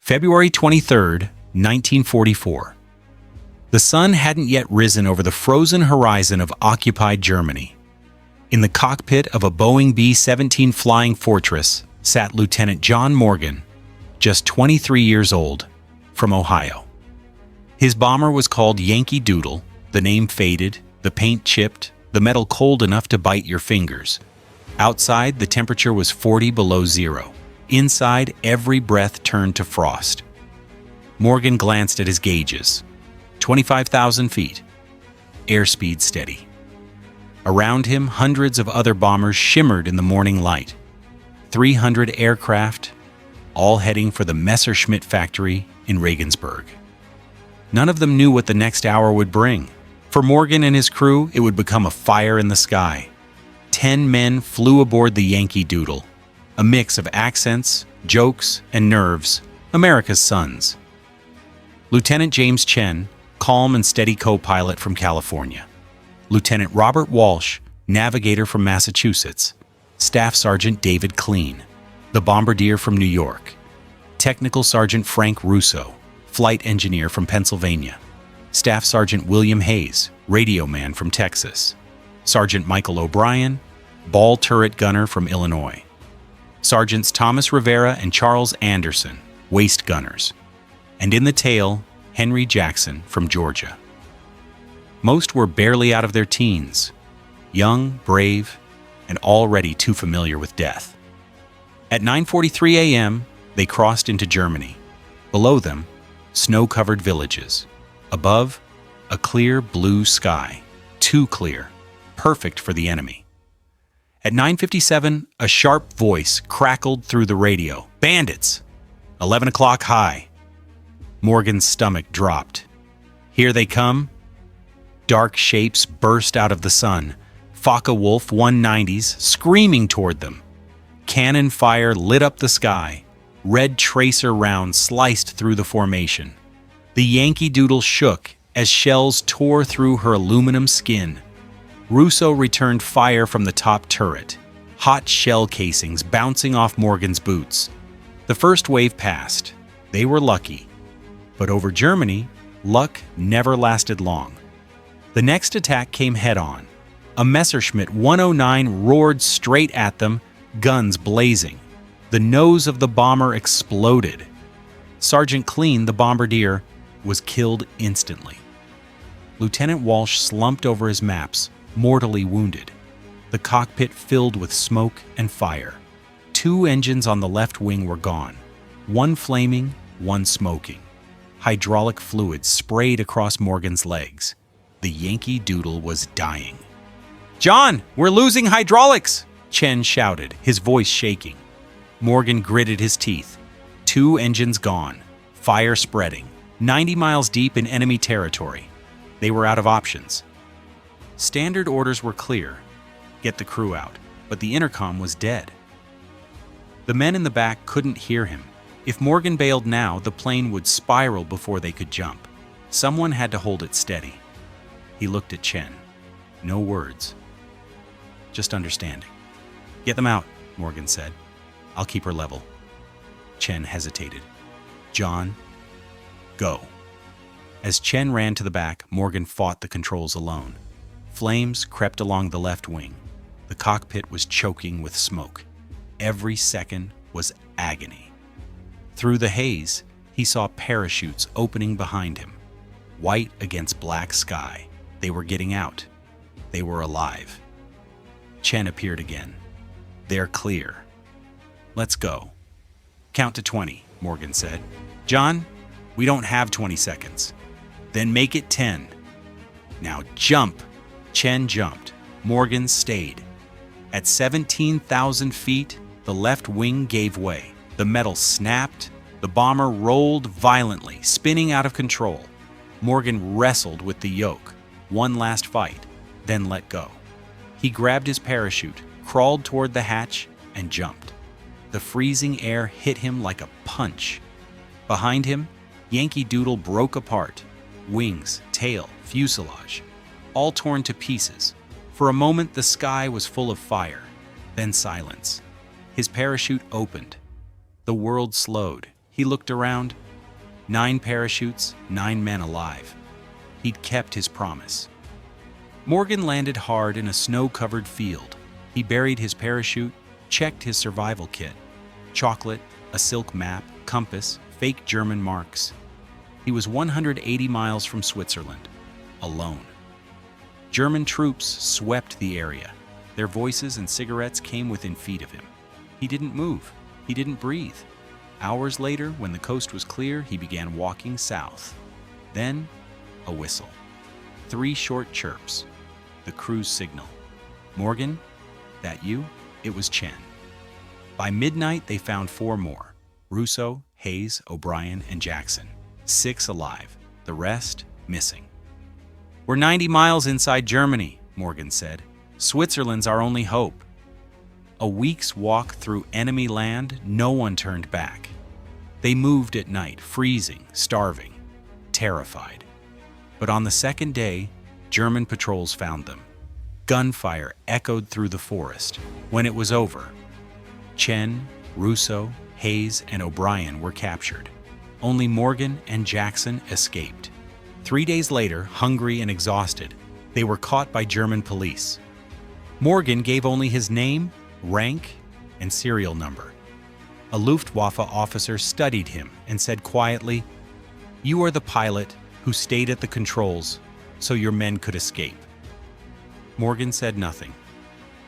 February 23, 1944. The sun hadn't yet risen over the frozen horizon of occupied Germany. In the cockpit of a Boeing B-17 Flying Fortress sat Lieutenant John Morgan, just 23 years old, from Ohio. His bomber was called Yankee Doodle, the name faded, the paint chipped, the metal cold enough to bite your fingers. Outside, the temperature was 40 below zero. Inside, every breath turned to frost. Morgan glanced at his gauges. 25,000 feet. Airspeed steady. Around him, hundreds of other bombers shimmered in the morning light. 300 aircraft, all heading for the Messerschmitt factory in Regensburg. None of them knew what the next hour would bring. For Morgan and his crew, it would become a fire in the sky. 10 men flew aboard the Yankee Doodle, a mix of accents, jokes, and nerves, America's sons. Lieutenant James Chen, calm and steady co-pilot from California. Lieutenant Robert Walsh, navigator from Massachusetts. Staff Sergeant David Clean, the bombardier from New York. Technical Sergeant Frank Russo, flight engineer from Pennsylvania. Staff Sergeant William Hayes, radio man from Texas. Sergeant Michael O'Brien, ball turret gunner from Illinois. Sergeants Thomas Rivera and Charles Anderson, waist gunners. And in the tail, Henry Jackson from Georgia. Most were barely out of their teens, young, brave, and already too familiar with death. At 9:43 a.m., they crossed into Germany. Below them, snow-covered villages. Above, a clear blue sky, too clear, perfect for the enemy. At 9:57, a sharp voice crackled through the radio. "Bandits! 11 o'clock high." Morgan's stomach dropped. Here they come. Dark shapes burst out of the sun. Focke-Wulf 190s screaming toward them. Cannon fire lit up the sky. Red tracer rounds sliced through the formation. The Yankee Doodle shook as shells tore through her aluminum skin. Russo returned fire from the top turret, hot shell casings bouncing off Morgan's boots. The first wave passed. They were lucky. But over Germany, luck never lasted long. The next attack came head-on. A Messerschmitt 109 roared straight at them, guns blazing. The nose of the bomber exploded. Sergeant Clean, the bombardier, was killed instantly. Lieutenant Walsh slumped over his maps, mortally wounded. The cockpit filled with smoke and fire. 2 engines on the left wing were gone, one flaming, one smoking. Hydraulic fluid sprayed across Morgan's legs. The Yankee Doodle was dying. "John, we're losing hydraulics!" Chen shouted, his voice shaking. Morgan gritted his teeth. 2 engines gone, fire spreading, 90 miles deep in enemy territory. They were out of options. Standard orders were clear. Get the crew out, but the intercom was dead. The men in the back couldn't hear him. If Morgan bailed now, the plane would spiral before they could jump. Someone had to hold it steady. He looked at Chen. No words. Just understanding. "Get them out," Morgan said. "I'll keep her level." Chen hesitated. "John, go." As Chen ran to the back, Morgan fought the controls alone. Flames crept along the left wing. The cockpit was choking with smoke. Every second was agony. Through the haze, he saw parachutes opening behind him. White against black sky. They were getting out. They were alive. Chen appeared again. "They're clear. Let's go." "Count to 20, Morgan said. "John, we don't have 20 seconds. "Then make it 10. "Now jump." Chen jumped. Morgan stayed. At 17,000 feet, the left wing gave way. The metal snapped. The bomber rolled violently, spinning out of control. Morgan wrestled with the yoke. One last fight, then let go. He grabbed his parachute, crawled toward the hatch, and jumped. The freezing air hit him like a punch. Behind him, Yankee Doodle broke apart. Wings, tail, fuselage, all torn to pieces. For a moment, the sky was full of fire, then silence. His parachute opened. The world slowed. He looked around. 9 parachutes, 9 men alive. He'd kept his promise. Morgan landed hard in a snow-covered field. He buried his parachute, checked his survival kit. Chocolate, a silk map, compass, fake German marks. He was 180 miles from Switzerland, alone. German troops swept the area. Their voices and cigarettes came within feet of him. He didn't move. He didn't breathe. Hours later, when the coast was clear, he began walking south. Then, a whistle. 3 short chirps. The crew's signal. Morgan? That you? It was Chen. By midnight, they found 4 more. Russo, Hayes, O'Brien, and Jackson. 6 alive. The rest, missing. "We're 90 miles inside Germany," Morgan said. "Switzerland's our only hope." A week's walk through enemy land, no one turned back. They moved at night, freezing, starving, terrified. But on the second day, German patrols found them. Gunfire echoed through the forest. When it was over, Chen, Russo, Hayes, and O'Brien were captured. Only Morgan and Jackson escaped. 3 days later, hungry and exhausted, they were caught by German police. Morgan gave only his name, rank, and serial number. A Luftwaffe officer studied him and said quietly, "You are the pilot who stayed at the controls so your men could escape." Morgan said nothing.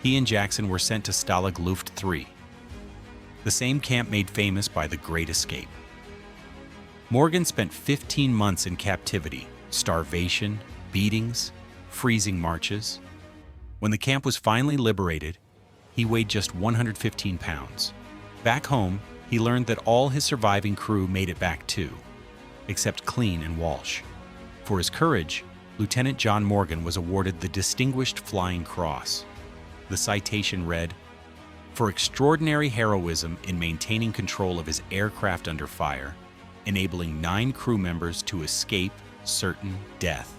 He and Jackson were sent to Stalag Luft 3, the same camp made famous by the Great Escape. Morgan spent 15 months in captivity, starvation, beatings, freezing marches. When the camp was finally liberated, he weighed just 115 pounds. Back home, he learned that all his surviving crew made it back too, except Clean and Walsh. For his courage, Lieutenant John Morgan was awarded the Distinguished Flying Cross. The citation read, "For extraordinary heroism in maintaining control of his aircraft under fire, enabling 9 crew members to escape certain death."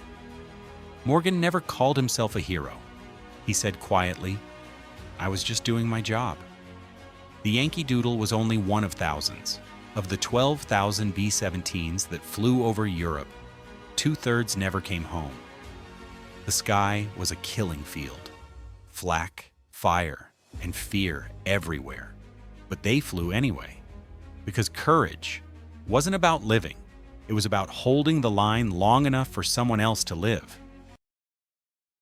Morgan never called himself a hero. He said quietly, "I was just doing my job." The Yankee Doodle was only one of thousands. Of the 12,000 B-17s that flew over Europe, 2/3 never came home. The sky was a killing field. Flak, fire, and fear everywhere. But they flew anyway. Because courage wasn't about living. It was about holding the line long enough for someone else to live.